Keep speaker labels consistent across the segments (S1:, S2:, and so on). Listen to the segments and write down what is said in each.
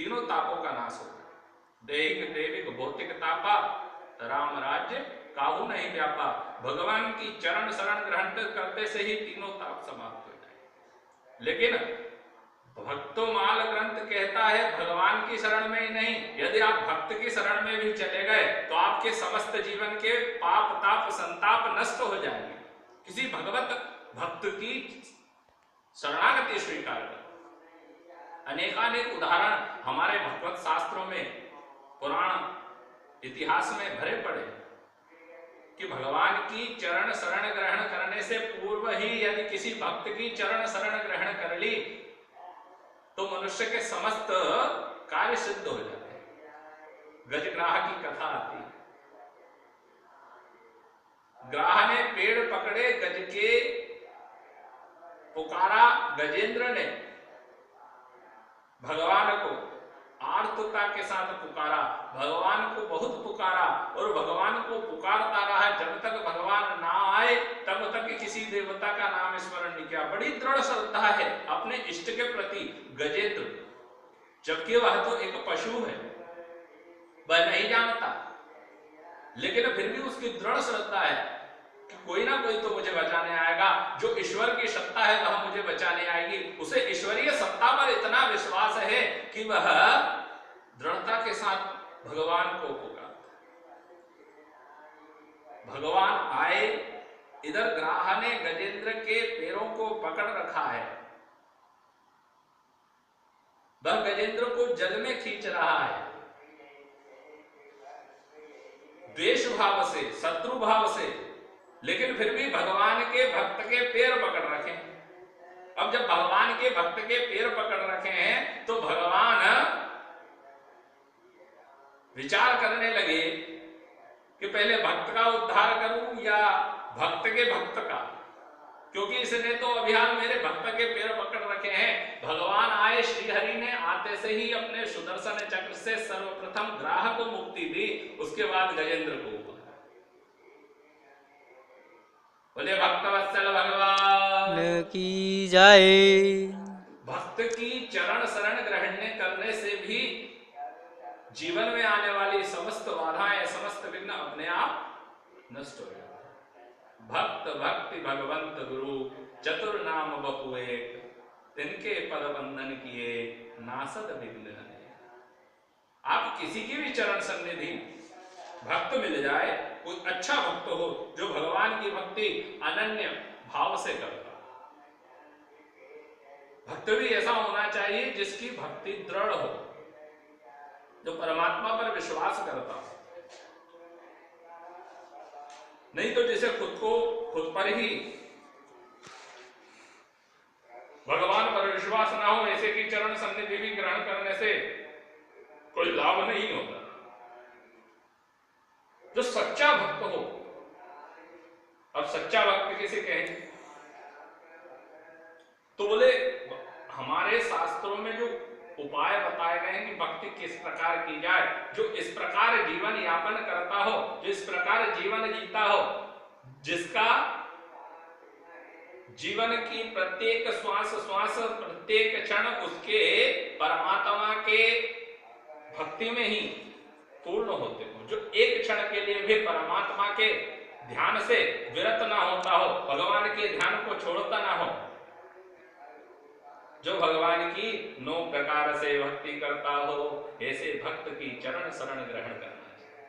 S1: तीनों तापों का नाश होता है। दैहिक दैविक भौतिक तापा राम राज्य काहू नहीं व्यापा। भगवान की चरण शरण ग्रहण करते से ही तीनों ताप समाप्त हो जाए। लेकिन भक्तोमाल ग्रंथ कहता है भगवान की शरण में ही नहीं, यदि आप भक्त की शरण में भी चले गए तो आपके समस्त जीवन के पाप ताप संताप नष्ट हो जाएंगे। किसी भगवत भक्त की शरणागति स्वीकार कर। अनेकानेक उदाहरण हमारे भगवत शास्त्रों में पुराण इतिहास में भरे पड़े कि भगवान की चरण शरण ग्रहण करने से पूर्व ही यदि किसी भक्त की चरण शरण ग्रहण कर ली तो मनुष्य के समस्त कार्य सिद्ध हो जाते हैं। गजग्राह की कथा आती है। ग्राह ने पेड़ पकड़े, गज के पुकारा, गजेंद्र ने भगवान को आर्तता के साथ पुकारा, भगवान को बहुत पुकारा और भगवान को पुकारता रहा जब तक भगवान ना आए तब तक किसी देवता का नाम स्मरण नहीं किया। बड़ी दृढ़ श्रद्धा है अपने इष्ट के प्रति गजेंद्र, जबकि वह तो एक पशु है, वह नहीं जानता, लेकिन फिर भी उसकी दृढ़ श्रद्धा है कि कोई ना कोई तो मुझे बचाने आएगा। जो ईश्वर की सत्ता है वह मुझे बचाने आएगी। उसे ईश्वरीय सत्ता पर इतना विश्वास है कि वह दृढ़ता के साथ भगवान को पुकारता। भगवान आए, इधर ग्राह ने गजेंद्र के पैरों को पकड़ रखा है, वह गजेंद्र को जल में खींच रहा है, द्वेष भाव से, शत्रु भाव से, लेकिन फिर भी भगवान के भक्त के पैर पकड़ रखे हैं। अब जब भगवान के भक्त के पैर पकड़ रखे हैं तो भगवान विचार करने लगे कि पहले भक्त का उद्धार करूं या भक्त के भक्त का, क्योंकि इसने तो अभियान मेरे भक्त के पैर पकड़ रखे हैं। भगवान आए, श्रीहरि ने आते से ही अपने सुदर्शन चक्र से सर्वप्रथम ग्राह को मुक्ति दी, उसके बाद गजेंद्र को। बोले भक्तवत्सल भगवान
S2: की जाए।
S1: भक्त की चरण शरण ग्रहण करने से भी जीवन में आने वाली समस्त बाधाएं, समस्त विघ्न अपने आप नष्ट हो जाते हैं। भक्त भक्ति भगवंत गुरु चतुर नाम बपु एक, तिनके पद बंधन किए नासद विघ्न। आप किसी की भी चरण सन्निधि भक्त मिल जाए, कोई अच्छा भक्त हो जो भगवान की भक्ति अनन्य भाव से करता। भक्त भी ऐसा होना चाहिए जिसकी भक्ति दृढ़ हो, जो परमात्मा पर विश्वास करता हो, नहीं तो जिसे खुद पर ही भगवान पर विश्वास ना हो, ऐसे की चरण सन्निधि भी ग्रहण करने से कोई लाभ नहीं होता। जो सच्चा भक्त हो, अब सच्चा भक्त किसे कहें तो बोले हमारे शास्त्रों में जो उपाय बताए गए हैं कि भक्ति किस प्रकार की जाए, जो इस प्रकार जीवन यापन करता हो, जो इस प्रकार जीवन जीता हो, जिसका जीवन की प्रत्येक श्वास श्वास प्रत्येक क्षण उसके परमात्मा के भक्ति में ही पूर्ण होते हो, जो एक क्षण के लिए भी परमात्मा के ध्यान से विरत ना होता हो, भगवान के ध्यान को छोड़ता ना हो, जो भगवान की 9 प्रकार से भक्ति करता हो, ऐसे भक्त की चरण शरण ग्रहण करना चाहिए।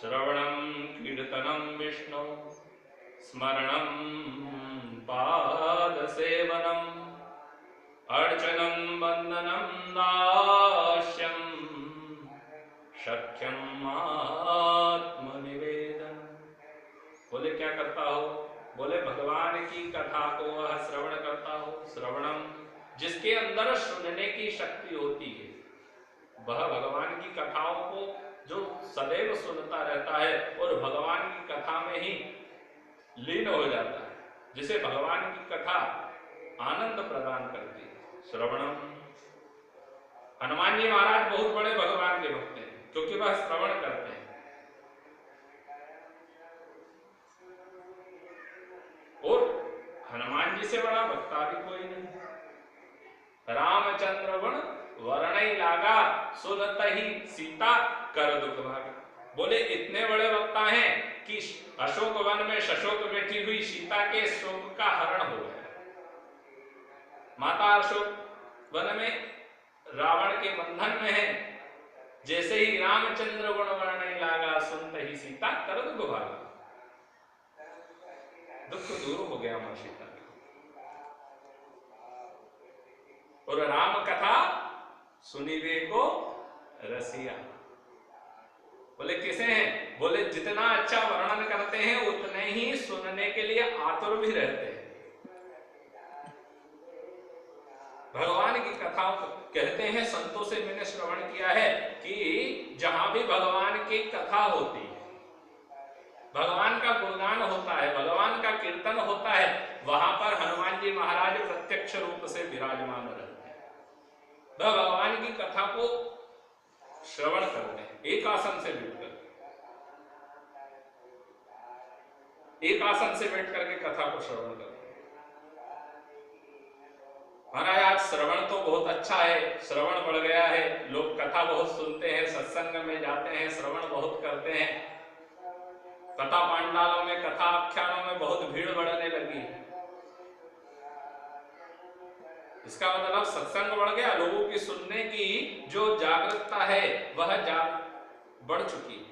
S1: श्रवणम कीर्तनम विष्णु स्मरणम पाद सेवनम अर्चनम वंदनम दास्यम सख्यम आत्मनिवेदन। बोले क्या करता हो? बोले भगवान की कथा को वह श्रवण करता हो। श्रवणम, जिसके अंदर सुनने की शक्ति होती है, वह भगवान की कथाओं को जो सदैव सुनता रहता है और भगवान की कथा में ही लीन हो जाता है, जिसे भगवान की कथा आनंद प्रदान करती है। श्रवणम, हनुमान जी महाराज बहुत बड़े भगवान के भक्त हैं क्योंकि वह श्रवण करते हैं। और हनुमान जी से बड़ा भक्ता भी कोई नहीं। रामचंद्र गुण वर्णई लागा सुनतहि सीता कर दुख भागा। बोले इतने बड़े वक्ता हैं कि अशोक वन में शशोक बैठी हुई सीता के शोक का हरण हो गया। माता अशोक वन में रावण के बंधन में है, जैसे ही रामचंद्र गुण वर्णई लागा सुनतहि सीता कर दुख भागा। दुख दूर हो गया मां सीता का। और राम कथा सुनिवे को रसिया। बोले किसे हैं? बोले जितना अच्छा वर्णन करते हैं उतने ही सुनने के लिए आतुर भी रहते हैं। भगवान की कथाओं को कहते हैं, संतों से मैंने श्रवण किया है कि जहां भी भगवान की कथा होती है, भगवान का गुणगान होता है, भगवान का कीर्तन होता है, वहां पर हनुमान जी महाराज प्रत्यक्ष रूप से विराजमान रहते हैं। वह भगवान की कथा को श्रवण करते हैं, एक आसन से बैठकर, एक आसन से बैठ करके कथा को श्रवण करते हैं। महाराज आज श्रवण तो बहुत अच्छा है, श्रवण बढ़ गया है, लोग कथा बहुत सुनते हैं, सत्संग में जाते हैं, श्रवण बहुत करते हैं, कथा पांडालों में, कथा आख्यानों में बहुत भीड़ बढ़ने लगी है। इसका मतलब सत्संग बढ़ गया, लोगों की सुनने की जो जागरूकता है वह बढ़ चुकी है।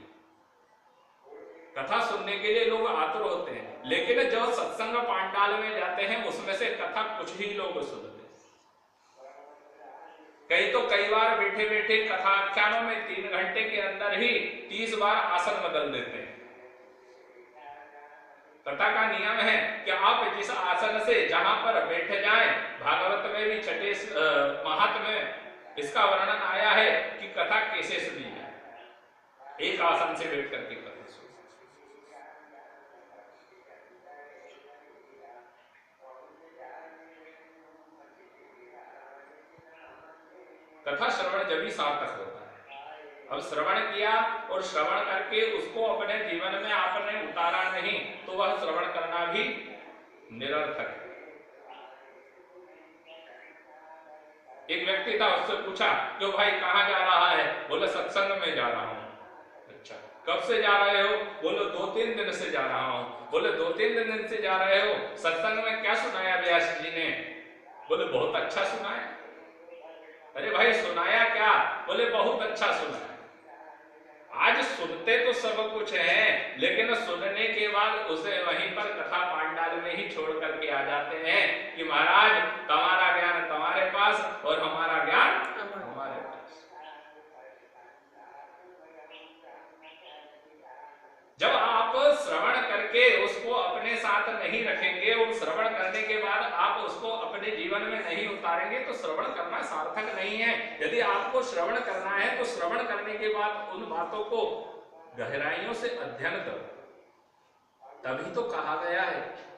S1: कथा सुनने के लिए लोग आतुर होते हैं, लेकिन जो सत्संग पांडाल में जाते हैं उसमें से कथा कुछ ही लोग सुनते हैं। कई बार बैठे बैठे कथा आख्यानों में 3 घंटे के अंदर ही 30 बार आसन बदल देते हैं। कथा का नियम है कि आप जिस आसन से जहां पर बैठ जाएं, भागवत में भी छठे महात्म्य में इसका वर्णन आया है कि कथा कैसे सुनी जाए। एक आसन से बैठ करके कथा सुनी। कथा श्रवण जब भी सार्थक होता है। अब श्रवण किया और श्रवण करके उसको अपने जीवन में आपने उतारा नहीं तो वह श्रवण करना भी निरर्थक है। एक व्यक्ति था, उससे पूछा कि भाई कहाँ जा रहा है? बोले सत्संग में जा रहा हूं। अच्छा, कब से जा रहे हो? बोले 2-3 दिन से जा रहा हूं। बोले 2-3 दिन से जा रहे हो, सत्संग में क्या सुनाया व्यास जी ने? बोले बहुत अच्छा सुनाया। अरे भाई सुनाया क्या? बोले बहुत अच्छा सुनाया। आज सुनते तो सब कुछ है, लेकिन सुनने के बाद उसे वहीं पर कथा पांडाल में ही छोड़ करके आ जाते हैं कि महाराज तुम्हारा ज्ञान तुम्हारे पास और हमारा ज्ञान हमारे पास। जब आप श्रवण करके उसको अपने साथ नहीं रखेंगे और श्रवण करने के बाद आप उसको अपने जीवन में नहीं उतारेंगे तो श्रवण करना सार्थक नहीं है। यदि आपको श्रवण करना है तो श्रवण करने के बाद उन बातों को गहराइयों से अध्ययन करो। तभी तो कहा गया है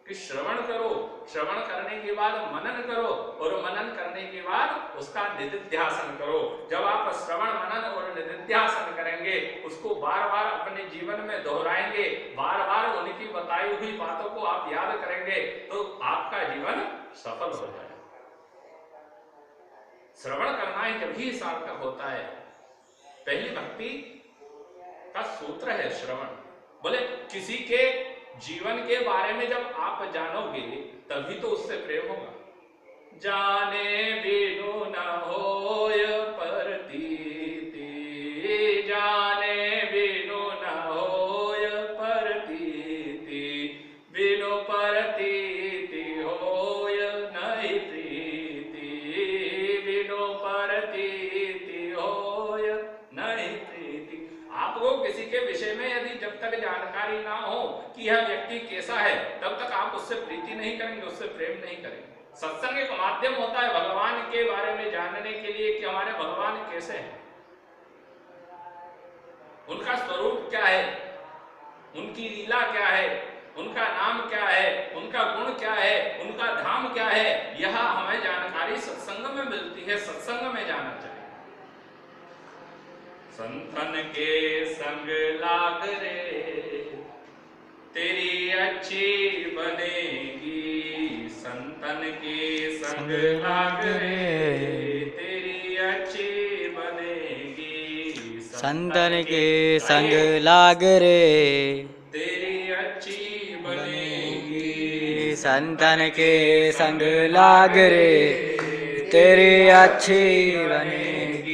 S1: कि श्रवण करो, श्रवण करने के बाद मनन करो और मनन करने के बाद उसका निधिध्यासन करो। जब आप श्रवण मनन और निधिध्यासन करेंगे, उसको बार बार अपने जीवन में दोहराएंगे, बार बार उनकी बताई हुई बातों को आप याद करेंगे तो आपका जीवन सफल हो जाएगा। श्रवण करना ही जब ही सार्थक होता है। पहली भक्ति का सूत्र है श्रवण। बोले किसी के जीवन के बारे में जब आप जानोगे तभी तो उससे प्रेम होगा। जाने बिनु न होय परतीति, जाने बिनु न होय परतीति, बिनु परतीति होय नहीं प्रीति, बिनु परतीति होय नहीं प्रीति। आपको किसी के विषय में यदि जब तक जानकारी ना हो कि यह व्यक्ति कैसा है, तब तक आप उससे प्रीति नहीं करेंगे, उससे प्रेम नहीं करेंगे। सत्संग एक माध्यम होता है भगवान के बारे में जानने के लिए कि हमारे भगवान कैसे हैं, उनका स्वरूप क्या है, उनकी लीला क्या है, उनका नाम क्या है, उनका गुण क्या है, उनका धाम क्या है। यह हमें जानकारी सत्संग में मिलती है, सत्संग में जाना चाहिए। संतन के संग लाग रे तेरी अच्छी बनेगी, संतन के संग लाग रे तेरी अच्छी बनेगी।
S2: संतन के संग लाग रे
S1: तेरी अच्छी बनेगी।
S2: संतन के संग लाग रे तेरी अच्छी बनेगी।